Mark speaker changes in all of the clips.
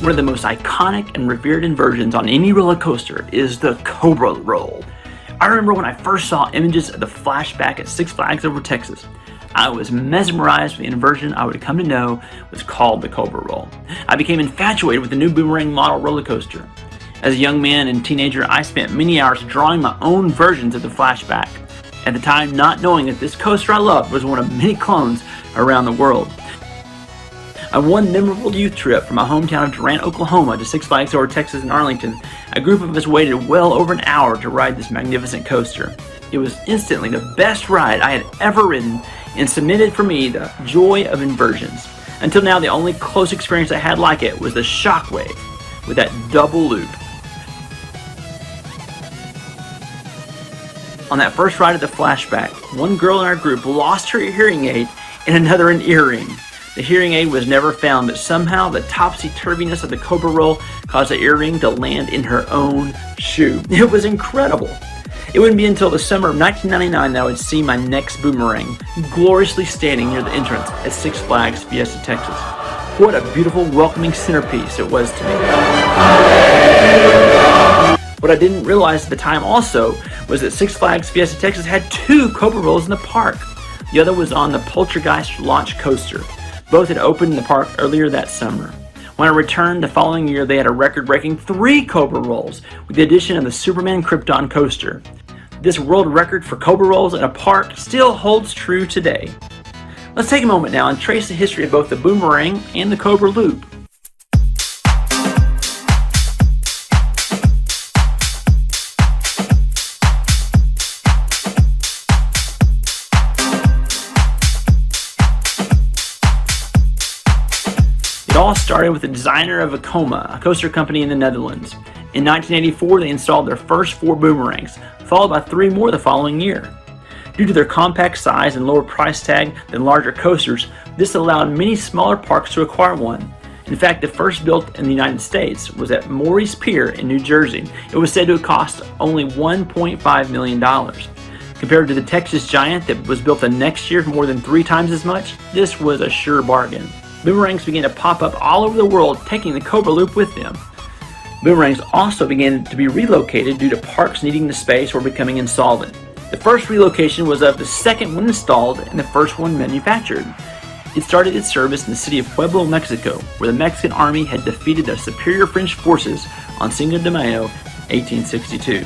Speaker 1: One of the most iconic and revered inversions on any roller coaster is the Cobra Roll. I remember when I first saw images of the flashback at Six Flags over Texas. I was mesmerized with the inversion I would come to know was called the Cobra Roll. I became infatuated with the new Boomerang model roller coaster. As a young man and teenager, I spent many hours drawing my own versions of the flashback. At the time, not knowing that this coaster I loved was one of many clones around the world. On one memorable youth trip from my hometown of Durant, Oklahoma to Six Flags over Texas in Arlington, a group of us waited well over an hour to ride this magnificent coaster. It was instantly the best ride I had ever ridden and cemented for me the joy of inversions. Until now, the only close experience I had like it was the Shockwave with that double loop. On that first ride of the flashback, one girl in our group lost her hearing aid and another an earring. The hearing aid was never found, but somehow the topsy-turviness of the Cobra Roll caused the earring to land in her own shoe. It was incredible. It wouldn't be until the summer of 1999 that I would see my next Boomerang gloriously standing near the entrance at Six Flags Fiesta Texas. What a beautiful, welcoming centerpiece it was to me. What I didn't realize at the time also was that Six Flags Fiesta Texas had two Cobra Rolls in the park. The other was on the Poltergeist launch coaster. Both had opened in the park earlier that summer. When I returned the following year, they had a record-breaking 3 Cobra Rolls with the addition of the Superman Krypton coaster. This world record for Cobra Rolls in a park still holds true today. Let's take a moment now and trace the history of both the Boomerang and the Cobra Loop. It all started with the designer of Vekoma, a coaster company in the Netherlands. In 1984, they installed their first 4 Boomerangs, followed by 3 more the following year. Due to their compact size and lower price tag than larger coasters, this allowed many smaller parks to acquire one. In fact, the first built in the United States was at Maurice Pier in New Jersey. It was said to have cost only $1.5 million. Compared to the Texas Giant that was built the next year for more than 3 times as much, this was a sure bargain. Boomerangs began to pop up all over the world, taking the Cobra Loop with them. Boomerangs also began to be relocated due to parks needing the space or becoming insolvent. The first relocation was of the second one installed and the first one manufactured. It started its service in the city of Pueblo, Mexico, where the Mexican army had defeated the superior French forces on Cinco de Mayo, 1862.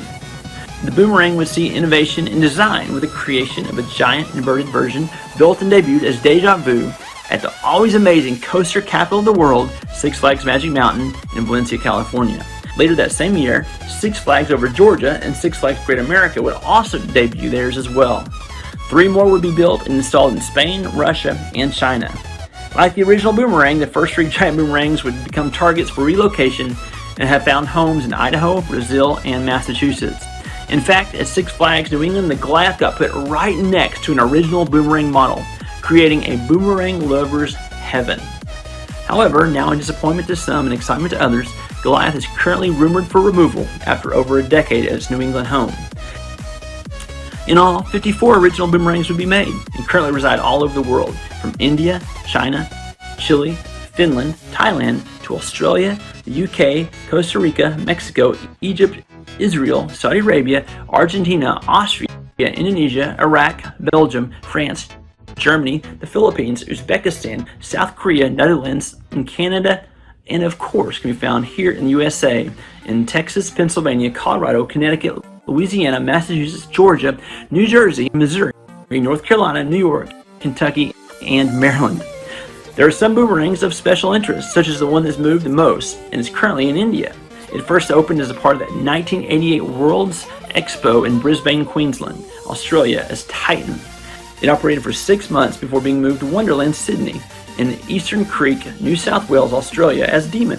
Speaker 1: The Boomerang would see innovation in design with the creation of a giant inverted version built and debuted as Deja Vu at the always amazing coaster capital of the world, Six Flags Magic Mountain in Valencia, California. Later that same year, Six Flags over Georgia and Six Flags Great America would also debut theirs as well. 3 more would be built and installed in Spain, Russia, and China. Like the original Boomerang, the first 3 giant Boomerangs would become targets for relocation and have found homes in Idaho, Brazil, and Massachusetts. In fact, at Six Flags New England, the Goliath got put right next to an original Boomerang model, creating a Boomerang lover's heaven. However, now in disappointment to some and excitement to others, Goliath is currently rumored for removal after over a decade at its New England home. In all, 54 original Boomerangs would be made and currently reside all over the world, from India, China, Chile, Finland, Thailand, to Australia, the UK, Costa Rica, Mexico, Egypt, Israel, Saudi Arabia, Argentina, Austria, Indonesia, Iraq, Belgium, France, Germany, the Philippines, Uzbekistan, South Korea, Netherlands, and Canada, and of course can be found here in the USA in Texas, Pennsylvania, Colorado, Connecticut, Louisiana, Massachusetts, Georgia, New Jersey, Missouri, North Carolina, New York, Kentucky, and Maryland. There are some Boomerangs of special interest, such as the one that's moved the most and is currently in India. It first opened as a part of the 1988 World's Expo in Brisbane, Queensland, Australia as Titan. It operated for 6 months before being moved to Wonderland, Sydney, and Eastern Creek, New South Wales, Australia as Demon.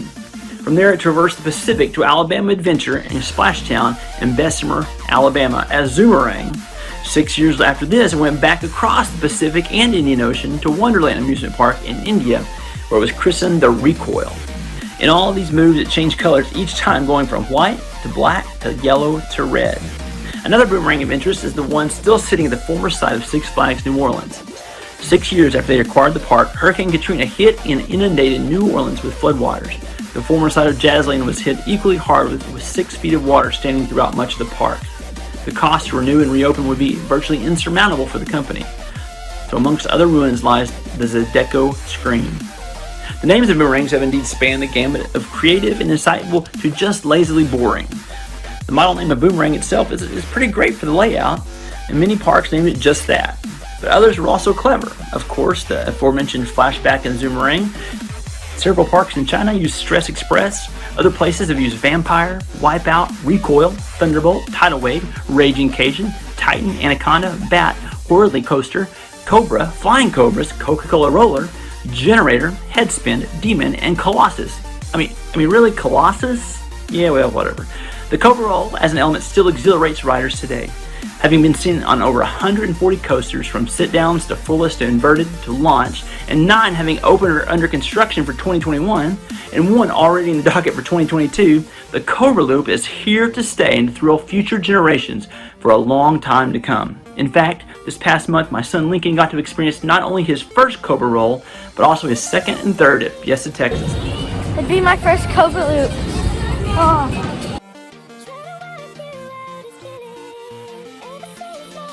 Speaker 1: From there it traversed the Pacific to Alabama Adventure and Splashtown in Bessemer, Alabama as Zoomerang. 6 years after this, it went back across the Pacific and Indian Ocean to Wonderland Amusement Park in India, where it was christened the Recoil. In all of these moves, it changed colors each time, going from white to black to yellow to red. Another Boomerang of interest is the one still sitting at the former site of Six Flags New Orleans. 6 years after they acquired the park, Hurricane Katrina hit and inundated New Orleans with floodwaters. The former side of Jazz Lane was hit equally hard with 6 feet of water standing throughout much of the park. The cost to renew and reopen would be virtually insurmountable for the company. So amongst other ruins lies the Zydeco Screen. The names of boomerangs have indeed spanned the gamut of creative and insightful to just lazily boring. The model name of Boomerang itself is pretty great for the layout, and many parks named it just that. But others were also clever. Of course, the aforementioned Flashback and Zoomerang. Several parks in China use Stress Express. Other places have used Vampire, Wipeout, Recoil, Thunderbolt, Tidal Wave, Raging Cajun, Titan, Anaconda, Bat, Whirly Coaster, Cobra, Flying Cobras, Coca-Cola Roller, Generator, Headspin, Demon, and Colossus. I mean, really, Colossus? Yeah, well, whatever. The Cobra Roll as an element still exhilarates riders today, having been seen on over 140 coasters from sit-downs to fullest to inverted to launch, and 9 having opened or under construction for 2021, and 1 already in the docket for 2022. The Cobra Loop is here to stay and to thrill future generations for a long time to come. In fact, this past month, my son Lincoln got to experience not only his first Cobra Roll, but also his second and third at Fiesta, Texas.
Speaker 2: It'd be my first Cobra Loop. Oh.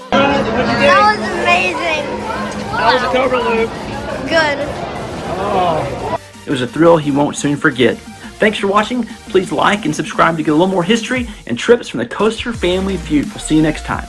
Speaker 2: That was amazing.
Speaker 1: How was the Cobra Loop?
Speaker 2: Good.
Speaker 1: Oh. It was a thrill he won't soon forget. Thanks for watching. Please like and subscribe to get a little more history and trips from the Coaster Family Feud. We'll see you next time.